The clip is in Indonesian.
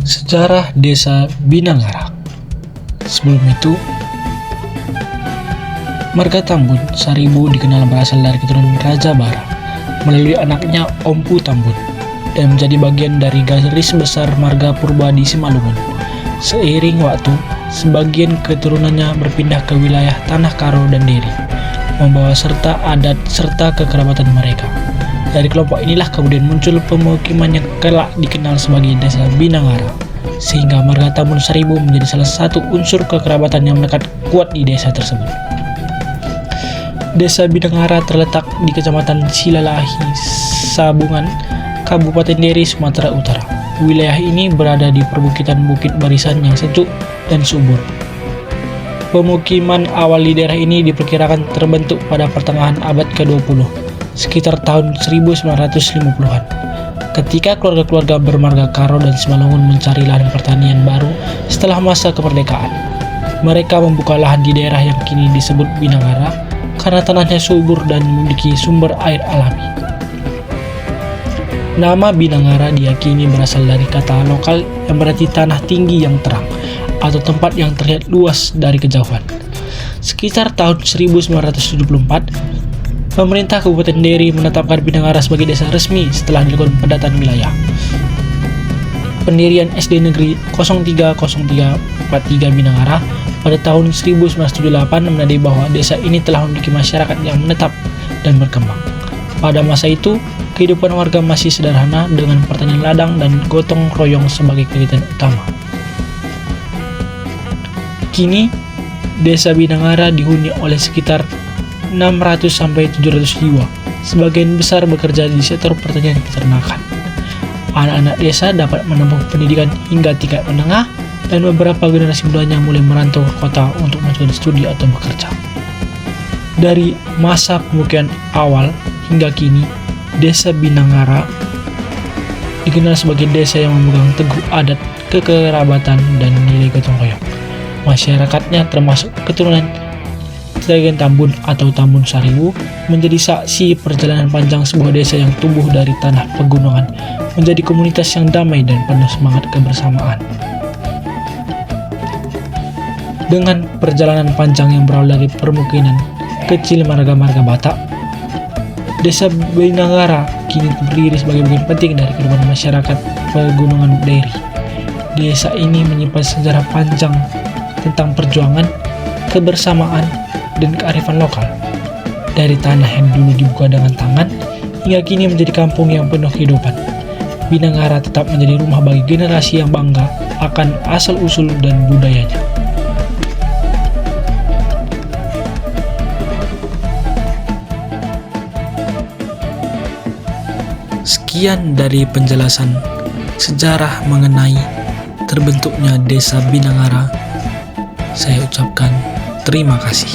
Sejarah Desa Binanggara. Sebelum itu, marga Tambun Saribu dikenal berasal dari keturunan Raja Bara melalui anaknya Ompu Tambun dan menjadi bagian dari garis besar marga purba di Simalungun. Seiring waktu, sebagian keturunannya berpindah ke wilayah Tanah Karo dan Deri, membawa serta adat serta kekerabatan mereka. Dari kelompok inilah kemudian muncul pemukiman yang kelak dikenal sebagai Desa Binanggara, sehingga marga Tambun Saribu menjadi salah satu unsur kekerabatan yang melekat kuat di desa tersebut. Desa Binanggara terletak di Kecamatan Silalahi, Sabungan, Kabupaten Deri, Sumatera Utara. Wilayah ini berada di perbukitan bukit barisan yang sejuk dan subur. Pemukiman awal di daerah ini diperkirakan terbentuk pada pertengahan abad ke-20, sekitar tahun 1950-an. Ketika keluarga-keluarga bermarga Karo dan Simalungun mencari lahan pertanian baru setelah masa kemerdekaan. Mereka membuka lahan di daerah yang kini disebut Binanggara karena tanahnya subur dan memiliki sumber air alami. Nama Binanggara diyakini berasal dari kata lokal yang berarti tanah tinggi yang terang atau tempat yang terlihat luas dari kejauhan. Sekitar tahun 1974, pemerintah Kabupaten Deri menetapkan Binanggara sebagai desa resmi setelah dilakukan pendataan wilayah. Pendirian SD Negeri 030343 Binanggara pada tahun 1978 menandai bahwa desa ini telah memiliki masyarakat yang menetap dan berkembang. Pada masa itu, kehidupan warga masih sederhana dengan pertanian ladang dan gotong royong sebagai kegiatan utama. Kini, Desa Binanggara dihuni oleh sekitar 600-700 jiwa. Sebagian besar bekerja di sektor pertanian dan peternakan. Anak-anak desa dapat menempuh pendidikan hingga tingkat menengah dan beberapa generasi mudanya mulai merantau ke kota untuk melanjutkan studi atau bekerja. Dari masa pemukiman awal hingga kini, Desa Binanggara dikenal sebagai desa yang memegang teguh adat, kekerabatan, dan nilai gotong royong. Masyarakatnya termasuk keturunan Tambun atau Tambun Saribu menjadi saksi perjalanan panjang sebuah desa yang tumbuh dari tanah pegunungan menjadi komunitas yang damai dan penuh semangat kebersamaan. Dengan perjalanan panjang yang berawal dari permukiman kecil marga-marga Batak, Desa Binanggara kini berdiri sebagai bagian penting dari kehidupan masyarakat pegunungan Deri. Desa ini menyimpan sejarah panjang tentang perjuangan, kebersamaan, dan kearifan lokal. Dari tanah yang dulu dibuka dengan tangan, hingga kini menjadi kampung yang penuh kehidupan. Binanggara tetap menjadi rumah bagi generasi yang bangga akan asal-usul dan budayanya. Sekian dari penjelasan sejarah mengenai terbentuknya Desa Binanggara. Saya ucapkan terima kasih.